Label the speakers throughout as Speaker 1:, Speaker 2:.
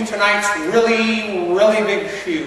Speaker 1: to tonight's really, really big shoe.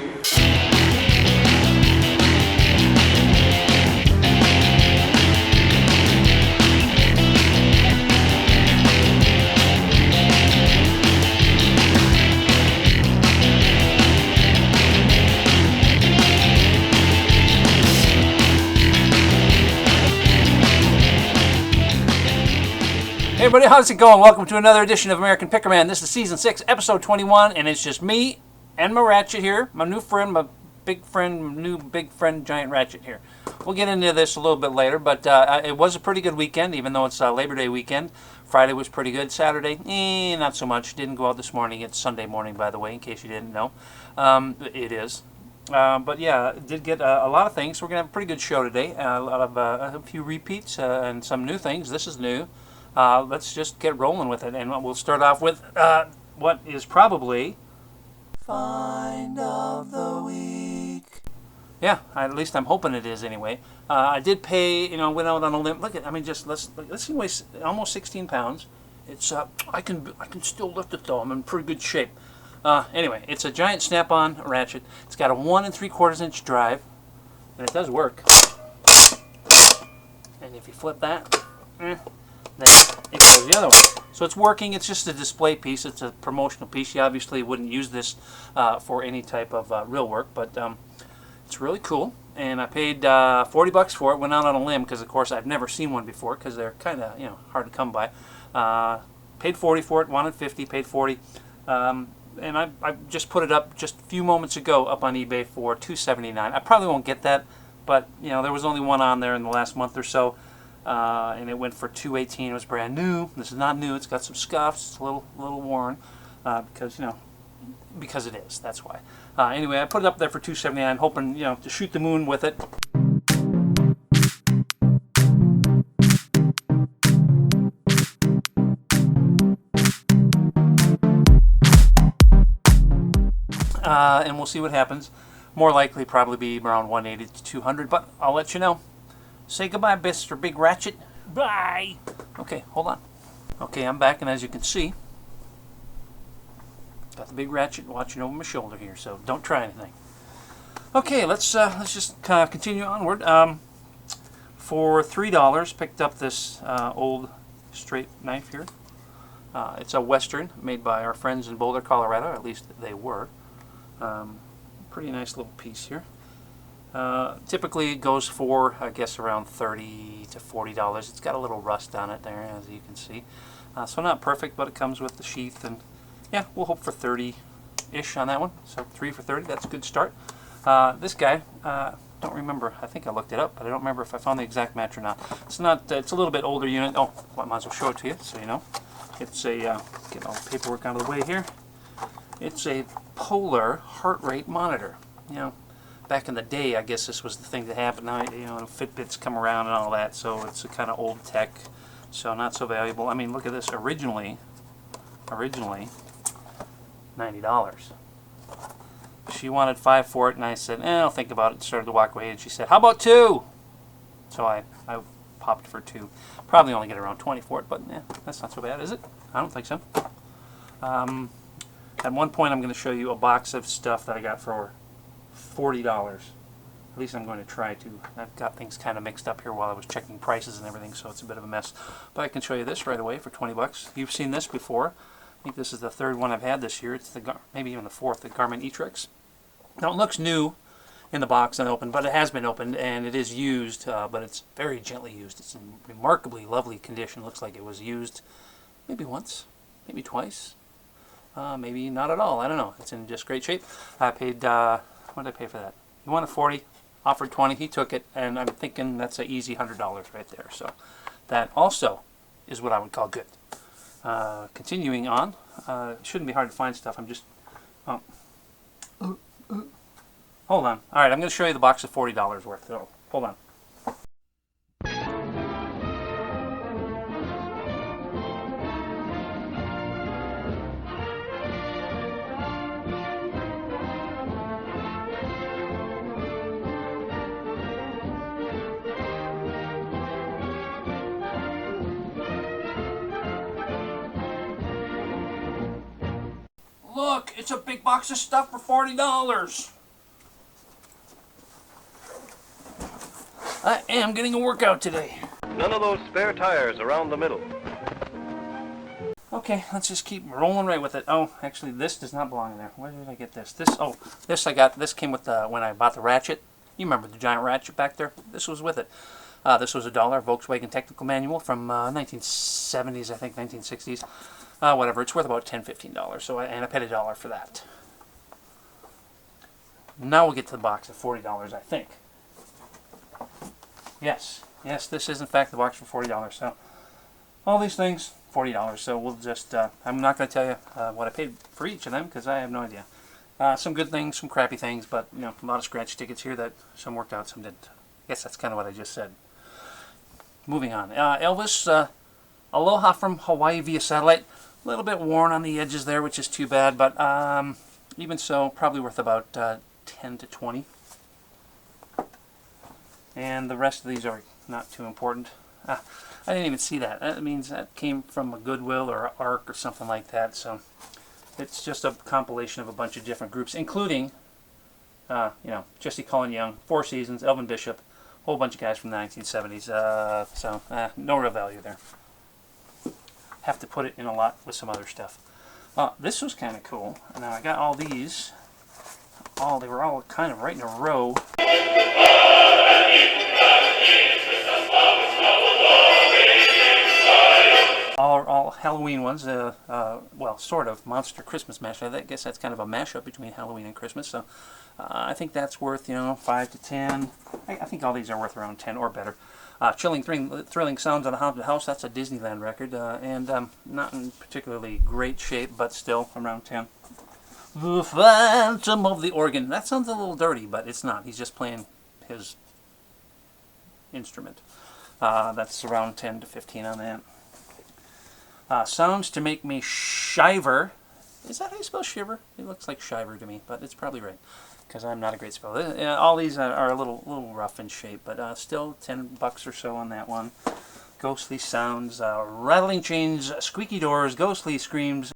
Speaker 2: Hey everybody, how's it going? Welcome to another edition of American Pickerman. This is Season 6, Episode 21, and it's just me and my Ratchet here. My new friend, my big friend, Giant Ratchet here. We'll get into this a little bit later, but it was a pretty good weekend, even though it's Labor Day weekend. Friday was pretty good. Saturday, not so much. Didn't go out this morning. It's Sunday morning, by the way, in case you didn't know. It is. But yeah, did get a lot of things. We're going to have a pretty good show today. A few repeats and some new things. This is new. Let's just get rolling with it, and we'll start off with what is probably Find of the Week. Yeah, at least I'm hoping it is anyway. I did pay, went out on a limb. Look at, let's see, weighs almost 16 pounds. It's I can still lift it though. I'm in pretty good shape. Anyway, it's a giant Snap-on ratchet. It's got a 1 3/4 inch drive, and it does work. And if you flip that, then it goes the other way. So it's working. It's just a display piece. It's a promotional piece. You obviously wouldn't use this for any type of real work, but it's really cool. And I paid $40 for it. Went out on a limb because, of course, I've never seen one before because they're kind of hard to come by. Paid $40 for it. Wanted $50. Paid $40. And I just put it up just a few moments ago up on eBay for $279. I probably won't get that, but there was only one on there in the last month or so. And it went for $218. It was brand new. This is not new. It's got some scuffs. It's a little worn because it is. That's why. Anyway, I put it up there for $279, hoping to shoot the moon with it. And we'll see what happens. More likely, probably be around 180 to 200, but I'll let you know. Say goodbye, Mr. Big Ratchet. Bye. Okay, hold on. Okay, I'm back, and as you can see, got the Big Ratchet watching over my shoulder here, so don't try anything. Okay, let's just continue onward. For $3, picked up this old straight knife here. It's a Western made by our friends in Boulder, Colorado. At least they were. Pretty nice little piece here. Typically it goes for, I guess, around $30 to $40. It's got a little rust on it there, as you can see. So not perfect, but it comes with the sheath, and yeah, we'll hope for 30-ish on that one. So 3 for 30, that's a good start. This guy, don't remember. I think I looked it up, but I don't remember if I found the exact match or not. It's not. It's a little bit older unit. Oh, I might as well show it to you, so you know. It's a get all the paperwork out of the way here. It's a polar heart rate monitor. Back in the day, I guess this was the thing that happened. Now, Fitbits come around and all that, so it's a kind of old tech, so not so valuable. I mean, look at this. Originally $90. She wanted $5 for it, and I said, I'll think about it. Started to walk away, and she said, how about $2? So I popped for $2. Probably only get around $20 for it, but that's not so bad, is it? I don't think so. At one point, I'm going to show you a box of stuff that I got for $40. At least I'm going to try to. I've got things kind of mixed up here while I was checking prices and everything, so it's a bit of a mess. But I can show you this right away for $20. You've seen this before. I think this is the third one I've had this year. It's maybe even the fourth, the Garmin E-Trix. Now it looks new in the box and open, but it has been opened and it is used, but it's very gently used. It's in remarkably lovely condition. Looks like it was used maybe once, maybe twice, maybe not at all. I don't know. It's in just great shape. I paid, what did I pay for that? He wanted $40, offered $20, he took it, and I'm thinking that's an easy $100 right there. So that also is what I would call good. Continuing on, it shouldn't be hard to find stuff. I'm just, hold on. All right, I'm going to show you the box of $40 worth. So, hold on. Look, it's a big box of stuff for $40. I am getting a workout today.
Speaker 3: None of those spare tires around the middle.
Speaker 2: Okay, let's just keep rolling right with it. Oh, actually, this does not belong in there. Where did I get this? This I got. This came with when I bought the Ratchet. You remember the giant Ratchet back there? This was with it. This was $1 Volkswagen technical manual from 1970s, I think, 1960s. Whatever. It's worth about $10, $15. So and I paid $1 for that. Now we'll get to the box at $40, I think. Yes, this is in fact the box for $40. So all these things, $40. So we'll just, I'm not going to tell you what I paid for each of them because I have no idea. Some good things, some crappy things, but you know, a lot of scratch tickets here that some worked out, some didn't. I guess that's kind of what I just said. Moving on. Elvis, Aloha from Hawaii via satellite. A little bit worn on the edges there, which is too bad, but even so, probably worth about 10 to 20. And the rest of these are not too important. I didn't even see that. That means that came from a Goodwill or an ARC or something like that. So it's just a compilation of a bunch of different groups, including, you know, Jesse Cullen Young, Four Seasons, Elvin Bishop, a whole bunch of guys from the 1970s. So no real value there. Have to put it in a lot with some other stuff. This was kind of cool. Now I got all these. They were all kind of right in a row. All Halloween ones, well, sort of monster Christmas mashup. I guess that's kind of a mashup between Halloween and Christmas. So I think that's worth, you know, 5 to 10. I think all these are worth around 10 or better. Chilling, thrilling sounds of the haunted house. That's a Disneyland record, and not in particularly great shape, but still around 10. The Phantom of the Organ. That sounds a little dirty, but it's not. He's just playing his instrument. That's around 10 to 15 on that. Sounds to make me shiver. Is that how you spell shiver? It looks like shiver to me, but it's probably right, because I'm not a great speller. All these are a little rough in shape, but still $10 or so on that one. Ghostly sounds, rattling chains, squeaky doors, ghostly screams.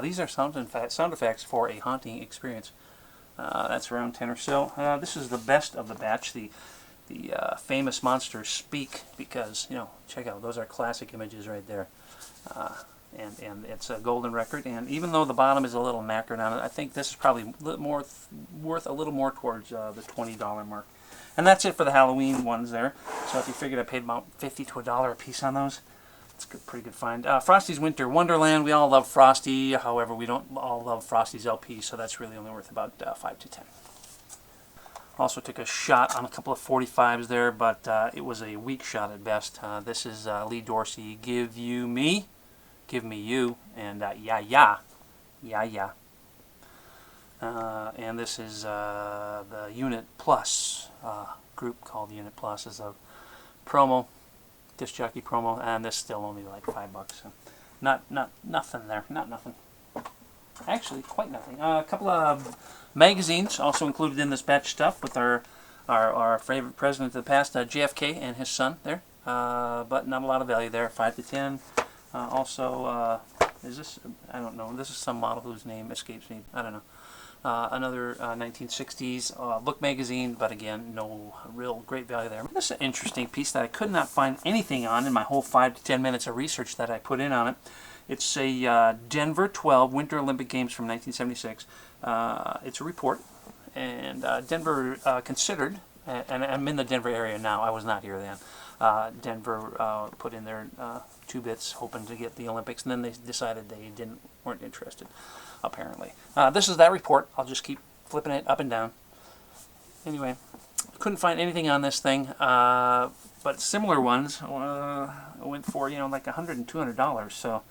Speaker 2: These are sound effects for a haunting experience. That's around 10 or so. This is the best of the batch. The famous monsters speak, because, you know, check out, those are classic images right there. And it's a golden record, and even though the bottom is a little knackered on it, I think this is probably worth a little more towards the $20 mark. And that's it for the Halloween ones there. So if you figured I paid about $50 to $1 a piece on those, it's a pretty good find. Frosty's Winter Wonderland. We all love Frosty. However, we don't all love Frosty's LP, so that's really only worth about 5 to 10. Also took a shot on a couple of 45s there, but it was a weak shot at best. This is Lee Dorsey, Give You Me, Give Me You, and Yeah. And this is the Unit Plus group called Unit Plus. Is a promo, disc jockey promo, and this is still only like $5. So nothing there, not nothing. Actually, quite nothing. A couple of magazines also included in this batch stuff with our favorite president of the past, JFK, and his son there. But not a lot of value there, 5 to 10. Also, is this, I don't know, this is some model whose name escapes me, I don't know. Another 1960s Look magazine, but again, no real great value there. This is an interesting piece that I could not find anything on in my whole 5 to 10 minutes of research that I put in on it. It's a Denver 12 Winter Olympic Games from 1976. It's a report, and Denver considered, and I'm in the Denver area now, I was not here then. Denver put in their 2 bits hoping to get the Olympics, and then they decided they weren't interested, apparently. This is that report. I'll just keep flipping it up and down. Anyway, couldn't find anything on this thing, but similar ones went for, you know, like $100 and $200, so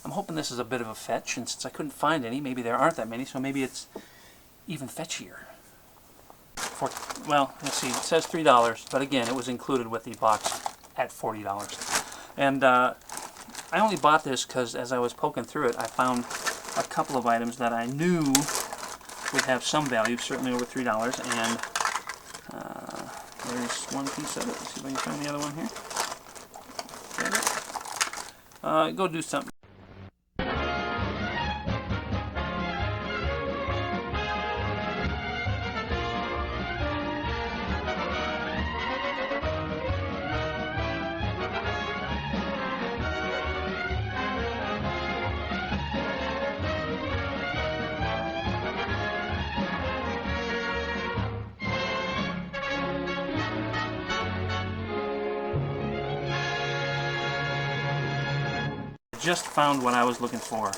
Speaker 2: I'm hoping this is a bit of a fetch, and since I couldn't find any, maybe there aren't that many, so maybe it's even fetchier. Well, let's see, it says $3, but again, it was included with the box at $40. And I only bought this because as I was poking through it, I found a couple of items that I knew would have some value, certainly over $3, and there's one piece of it. Let's see if I can find the other one here. go do something. Just found what I was looking for.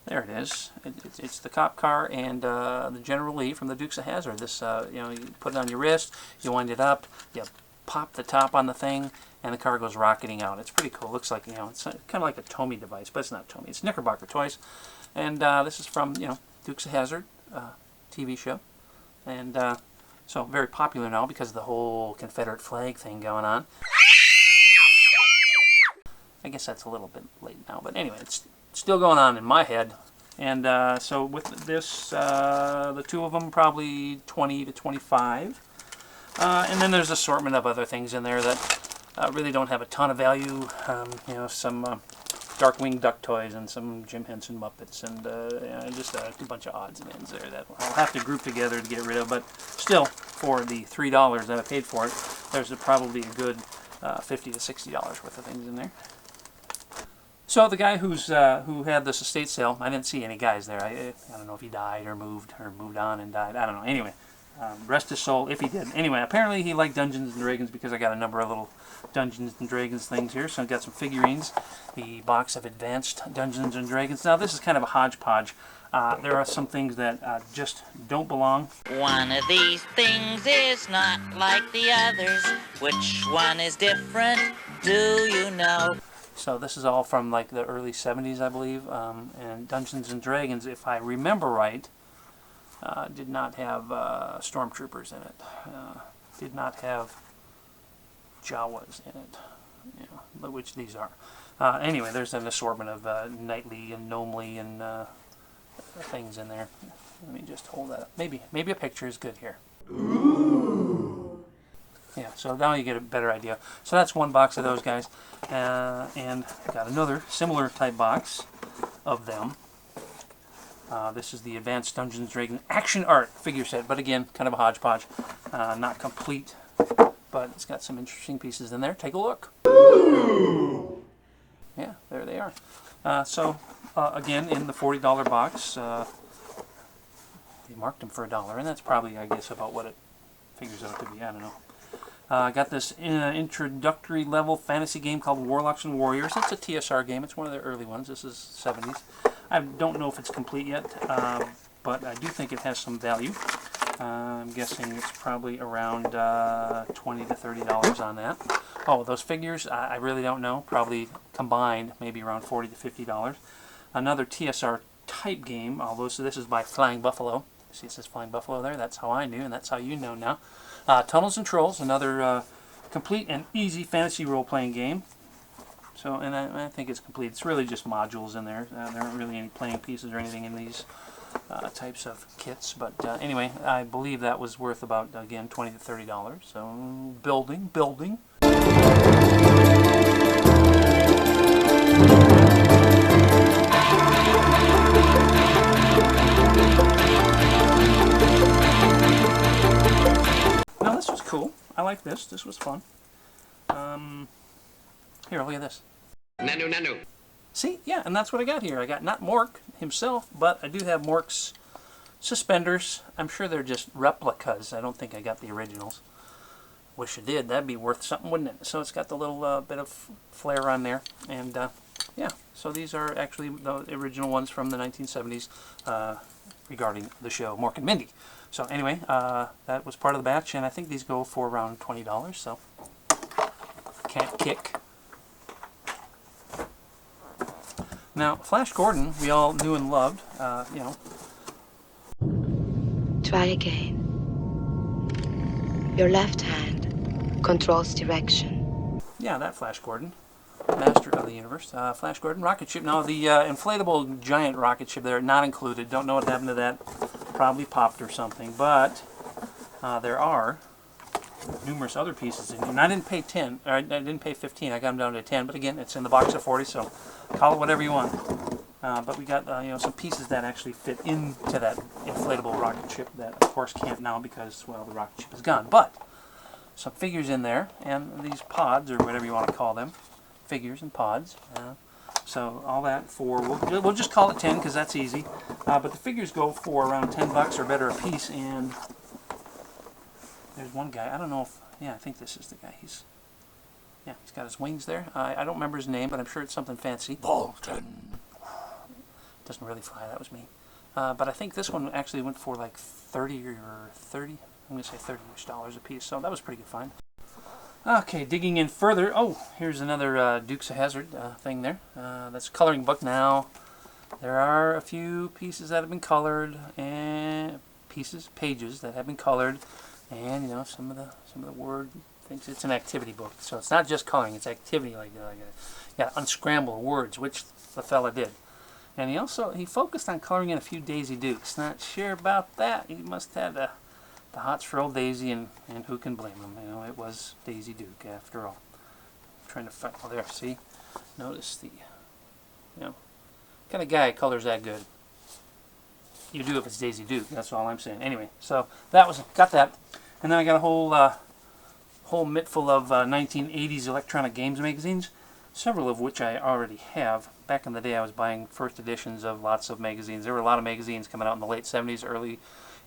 Speaker 2: There it is. It's the cop car and the General Lee from the Dukes of Hazzard. This, you know, you put it on your wrist, you wind it up, you pop the top on the thing, and the car goes rocketing out. It's pretty cool. Looks like, you know, it's kind of like a Tomy device, but it's not Tomy. It's Knickerbocker Toys, and this is from, you know, Dukes of Hazzard TV show, and so very popular now because of the whole Confederate flag thing going on. I guess that's a little bit late now, but anyway, it's still going on in my head. And so with this, the two of them probably 20 to 25. And then there's an assortment of other things in there that really don't have a ton of value. You know, some Darkwing Duck toys and some Jim Henson Muppets, and just a bunch of odds and ends there that I'll have to group together to get rid of. But still, for the $3 that I paid for it, there's probably a good $50 to $60 worth of things in there. So the guy who had this estate sale, I didn't see any guys there. I don't know if he died or moved on and died. I don't know. Anyway, rest his soul if he did. Anyway, apparently he liked Dungeons and Dragons because I got a number of little Dungeons and Dragons things here. So I got some figurines, the box of advanced Dungeons and Dragons. Now this is kind of a hodgepodge. There are some things that just don't belong.
Speaker 4: One of these things is not like the others. Which one is different? Do you know?
Speaker 2: So this is all from like the early 70s, I believe, and Dungeons and Dragons, if I remember right, did not have stormtroopers in it, did not have Jawas in it, you know, which these are. Anyway, there's an assortment of knightly and gnomely and things in there. Let me just hold that up. Maybe a picture is good here. Ooh. Yeah, so now you get a better idea. So that's one box of those guys. And I got another similar type box of them. This is the Advanced Dungeons & Dragons Action Art figure set, but again, kind of a hodgepodge. Not complete, but it's got some interesting pieces in there. Take a look. Ooh. Yeah, there they are. So, again, in the $40 box, they marked them for $1, and that's probably, I guess, about what it figures out to be. I don't know. I got this introductory level fantasy game called Warlocks and Warriors. It's a TSR game. It's one of the early ones. This is 70s. I don't know if it's complete yet, but I do think it has some value. I'm guessing it's probably around $20 to $30 on that. Oh, those figures, I really don't know. Probably combined, maybe around $40 to $50. Another TSR type game, although so this is by Flying Buffalo. See, it says Flying Buffalo there. That's how I knew, and that's how you know now. Tunnels and Trolls, another complete and easy fantasy role-playing game. So, and I think it's complete. It's really just modules in there. There aren't really any playing pieces or anything in these types of kits. But anyway, I believe that was worth about, again, $20 to $30. So, building. Now this was cool. I like this. This was fun. Here, look at this.
Speaker 5: Nanu.
Speaker 2: See? Yeah, and that's what I got here. I got not Mork himself, but I do have Mork's suspenders. I'm sure they're just replicas. I don't think I got the originals. Wish I did. That'd be worth something, wouldn't it? So it's got the little bit of flair on there. And yeah, so these are actually the original ones from the 1970s regarding the show Mork and Mindy. So anyway, that was part of the batch, and I think these go for around $20, so can't kick. Now, Flash Gordon, we all knew and loved, you know.
Speaker 6: Try again. Your left hand controls direction.
Speaker 2: Yeah, that Flash Gordon, master of the universe. Flash Gordon, rocket ship. Now, the inflatable giant rocket ship there, not included. Don't know what happened to that. Probably popped or something. But there are numerous other pieces in here. And I didn't pay 10, or I didn't pay 15. I got them down to 10. But again, it's in the box of 40, so call it whatever you want. But we got you know, some pieces that actually fit into that inflatable rocket ship that, of course, can't now because, well, the rocket ship is gone. But some figures in there, and these pods, or whatever you want to call them, figures and pods. So all that for, we'll just call it 10 because that's easy. But the figures go for around 10 bucks or better a piece. And there's one guy, I don't know if, yeah, I think this is the guy. He's got his wings there. I don't remember his name, but I'm sure it's something fancy. Bolton. Doesn't really fly, that was me. But I think this one actually went for like 30 or 30. I'm going to say $30 a piece, so that was a pretty good find. Okay, digging in further. Oh, here's another Dukes of Hazzard thing there. That's a coloring book now. There are a few pieces that have been colored, and pages that have been colored, and you know, some of the word things. It's an activity book, so it's not just coloring; it's activity. Like unscramble words, which the fella did. And he focused on coloring in a few Daisy Dukes. Not sure about that. He must have the hots for old Daisy, and who can blame him? You know, it was Daisy Duke after all. I'm trying to find. Oh, there. See, notice the, you know, kind of guy colors that good. You do if it's Daisy Duke. That's all I'm saying. Anyway, so got that, and then I got a whole mitt full of 1980s electronic games magazines. Several of which I already have. Back in the day, I was buying first editions of lots of magazines. There were a lot of magazines coming out in the late 70s, early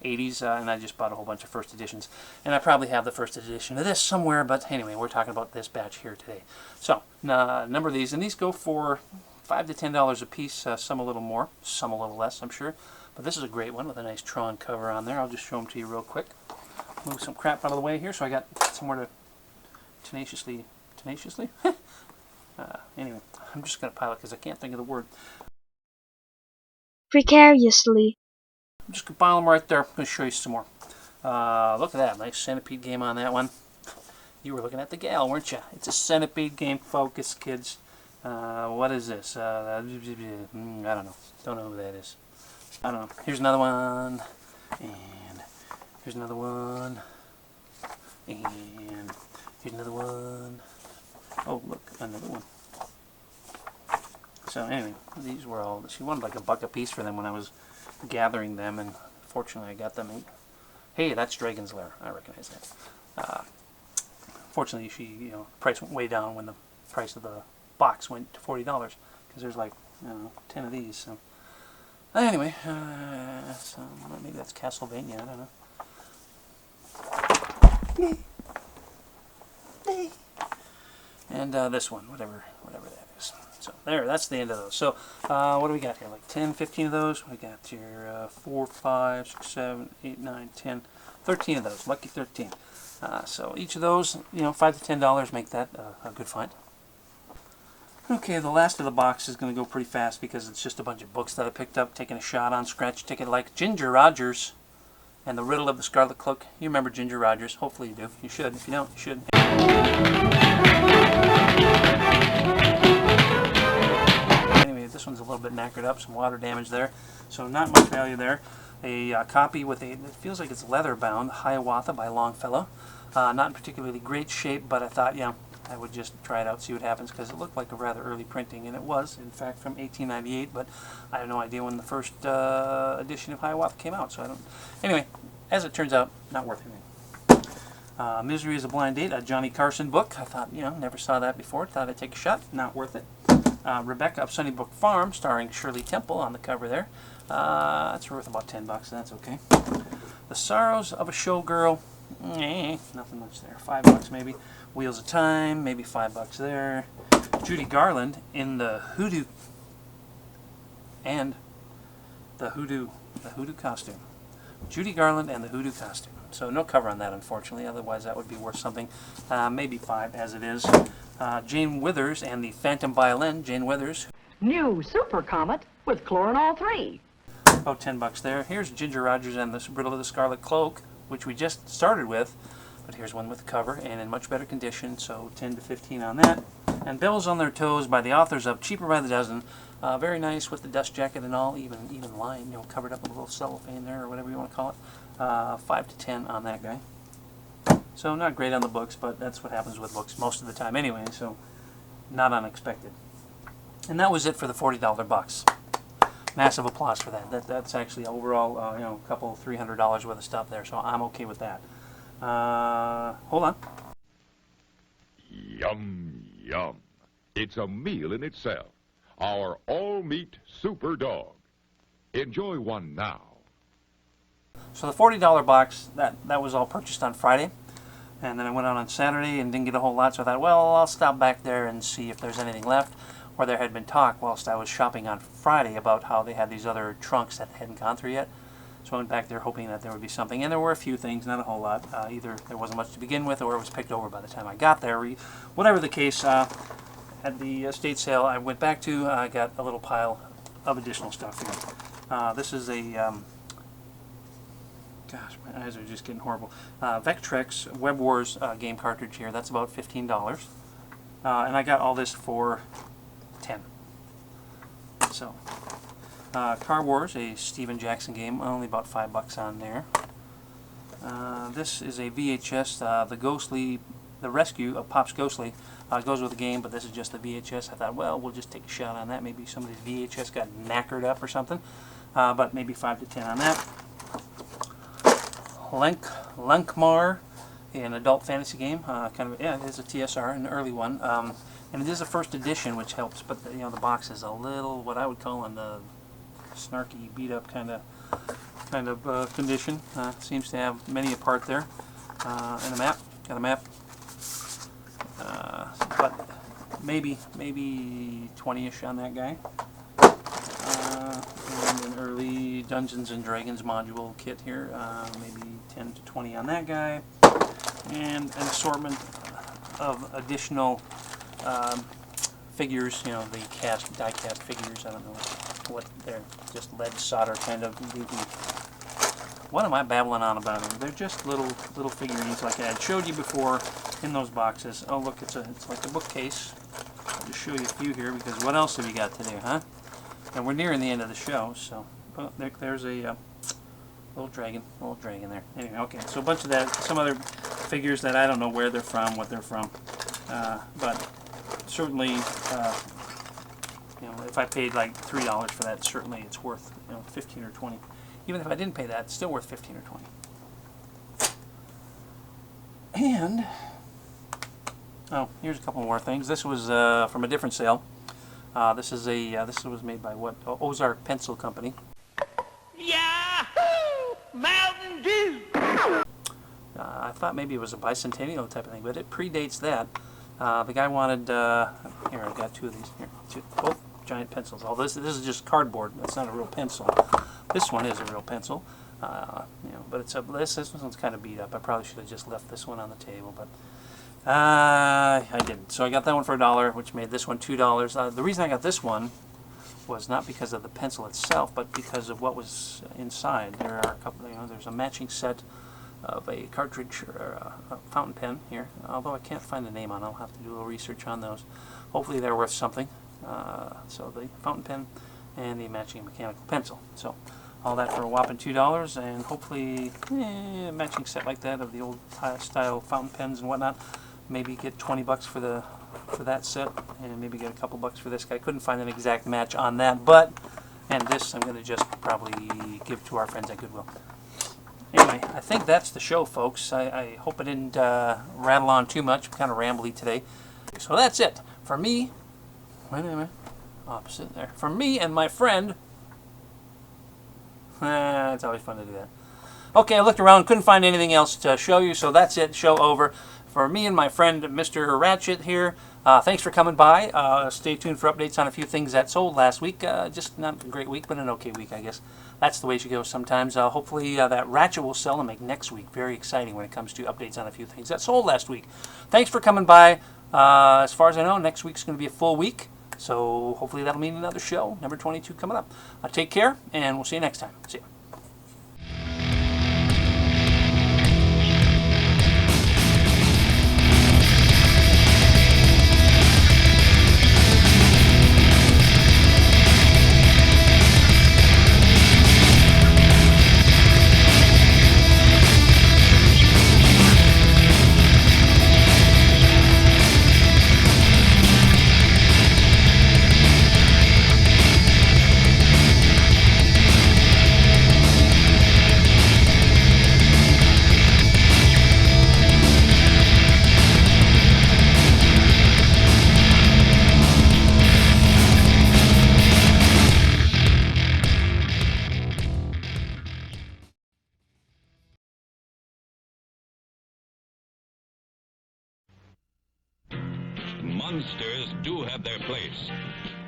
Speaker 2: 80s, and I just bought a whole bunch of first editions. And I probably have the first edition of this somewhere, but anyway, we're talking about this batch here today. So, a number of these, and these go for $5 to $10 a piece, some a little more, some a little less, I'm sure. But this is a great one with a nice Tron cover on there. I'll just show them to you real quick. Move some crap out of the way here so I got somewhere to tenaciously? Anyway, I'm just going to pile it because I can't think of the word.
Speaker 6: Precariously.
Speaker 2: I'm just going to pile them right there. I'm going to show you some more. Look at that. Nice centipede game on that one. You were looking at the gal, weren't you? It's a centipede game. Focus, kids. What is this? I don't know. Don't know who that is. I don't know. Here's another one. And here's another one. And here's another one. Oh, look, another one. So anyway, these were all, she wanted like $1 a piece for them when I was gathering them, and fortunately I got them. And, hey, that's Dragon's Lair. I recognize that. Fortunately, price went way down when the price of the box went to $40, because there's like, 10 of these. So anyway, so maybe that's Castlevania. I don't know. And this one, whatever that is. So there, that's the end of those. So what do we got here? Like 10, 15 of those. We got here 4, 5, 6, 7, 8, 9, 10, 13 of those. Lucky 13. So each of those, $5 to $10 make that a good find. Okay, the last of the box is going to go pretty fast because it's just a bunch of books that I picked up, taking a shot on scratch ticket like Ginger Rogers and the Riddle of the Scarlet Cloak. You remember Ginger Rogers. Hopefully you do. You should. If you don't, you should. Anyway, this one's a little bit knackered up, some water damage there, so not much value there. A copy with it feels like it's leather bound, Hiawatha by Longfellow. Not in particularly great shape, but I thought, I would just try it out, see what happens, because it looked like a rather early printing, and it was, in fact, from 1898, but I have no idea when the first edition of Hiawatha came out, so I don't... Anyway, as it turns out, not worth anything. Misery is a Blind Date, a Johnny Carson book. I thought, never saw that before. Thought I'd take a shot. Not worth it. Rebecca of Sunnybrook Farm, starring Shirley Temple on the cover there. That's worth about $10, that's okay. The Sorrows of a Showgirl. Nothing much there. $5 maybe. Wheels of Time, maybe $5 there. Judy Garland in the hoodoo costume. Judy Garland and the hoodoo costume. So no cover on that, unfortunately. Otherwise, that would be worth something. Maybe $5 as it is. Jane Withers and the Phantom Violin. Jane Withers.
Speaker 5: New Super Comet with Chlorinol 3.
Speaker 2: About $10 there. Here's Ginger Rogers and the Riddle of the Scarlet Cloak, which we just started with. But here's one with the cover and in much better condition, so 10 to 15 on that. And Bells on Their Toes by the authors of Cheaper by the Dozen. Very nice with the dust jacket and all, even lined, covered up with a little cellophane there or whatever you want to call it. 5 to 10 on that guy. So not great on the books, but that's what happens with books most of the time anyway, so not unexpected. And that was it for the $40 box. Massive applause for that. That's actually overall, you know, a couple $300 worth of stuff there, so I'm okay with that. Hold on.
Speaker 7: Yum, yum. It's a meal in itself. Our all-meat super dog. Enjoy one now.
Speaker 2: So the $40 box, that was all purchased on Friday. And then I went out on Saturday and didn't get a whole lot, so I thought, well, I'll stop back there and see if there's anything left. Or there had been talk whilst I was shopping on Friday about how they had these other trunks that hadn't gone through yet. So I went back there hoping that there would be something. And there were a few things, not a whole lot. Either there wasn't much to begin with or it was picked over by the time I got there. Whatever the case, at the estate sale I went back to, I got a little pile of additional stuff here. This is a, gosh, my eyes are just getting horrible. Vectrex Web Wars game cartridge here. That's about $15. And I got all this for $10. So, Car Wars, a Steven Jackson game, only about $5 on there. This is a VHS, the Rescue of Pop's Ghostly. Goes with the game, but this is just the VHS. I thought, well, we'll just take a shot on that. Maybe somebody's VHS got knackered up or something. But maybe 5 to 10 on that. Lankmar, an adult fantasy game. It is a TSR, an early one. And it is a first edition, which helps, but the box is a little, what I would call in the snarky, beat up kind of condition. Seems to have many a part there. And a map, got a map. But maybe 20-ish on that guy. And an early Dungeons and Dragons module kit here. Maybe 10 to 20 on that guy. And an assortment of additional figures, the die-cast figures. I don't know what they're, just lead solder kind of. What am I babbling on about here? They're just little figurines like I had showed you before in those boxes. Oh look, it's like a bookcase. I'll just show you a few here because what else have you got to do, huh? And we're nearing the end of the show, so there's a little dragon there. Anyway, okay, so a bunch of that, some other figures that I don't know where they're from, what they're from, but certainly, if I paid like $3 for that, certainly it's worth 15 or 20. Even if I didn't pay that, it's still worth 15 or 20. And here's a couple more things. This was from a different sale. This was made by Ozark Pencil Company.
Speaker 4: Yahoo! Mountain Dew!
Speaker 2: I thought maybe it was a bicentennial type of thing, but it predates that. The guy wanted, here, I got two of these. Here, both giant pencils. All this is just cardboard. That's not a real pencil. This one is a real pencil, but this one's kind of beat up. I probably should have just left this one on the table, but I didn't. So I got that one for $1, which made this one $2. The reason I got this one was not because of the pencil itself, but because of what was inside. There are a couple. There's a matching set of a cartridge or a fountain pen here. Although I can't find the name on, I'll have to do a little research on those. Hopefully they're worth something. So the fountain pen and the matching mechanical pencil. So all that for a whopping $2, and hopefully a matching set like that of the old style fountain pens and whatnot. Maybe get $20 for that set, and maybe get a couple bucks for this guy. Couldn't find an exact match on that, and this I'm going to just probably give to our friends at Goodwill. Anyway, I think that's the show, folks. I hope I didn't rattle on too much. I'm kind of rambly today. So that's it. For me, wait a minute, opposite there. For me and my friend, it's always fun to do that. Okay, I looked around, couldn't find anything else to show you, so that's it. Show over. For me and my friend, Mr. Ratchet here, thanks for coming by. Stay tuned for updates on a few things that sold last week. Just not a great week, but an okay week, I guess. That's the way she goes sometimes. Hopefully that Ratchet will sell and make next week very exciting when it comes to updates on a few things that sold last week. Thanks for coming by. As far as I know, next week's going to be a full week. So hopefully that'll mean another show, number 22, coming up. Take care, and we'll see you next time. See ya.
Speaker 8: Monsters do have their place.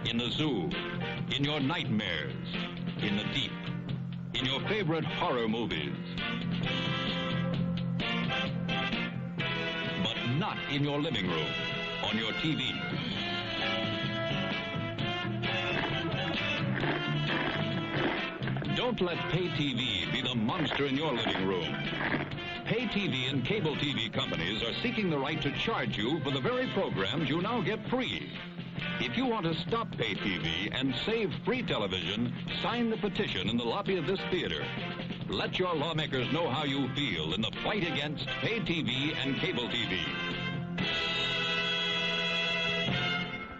Speaker 8: In the zoo, in your nightmares, in the deep, in your favorite horror movies. But not in your living room, on your TV. Don't let pay TV be the monster in your living room. Pay TV and cable TV companies are seeking the right to charge you for the very programs you now get free. If you want to stop pay TV and save free television, sign the petition in the lobby of this theater. Let your lawmakers know how you feel in the fight against pay TV and cable TV.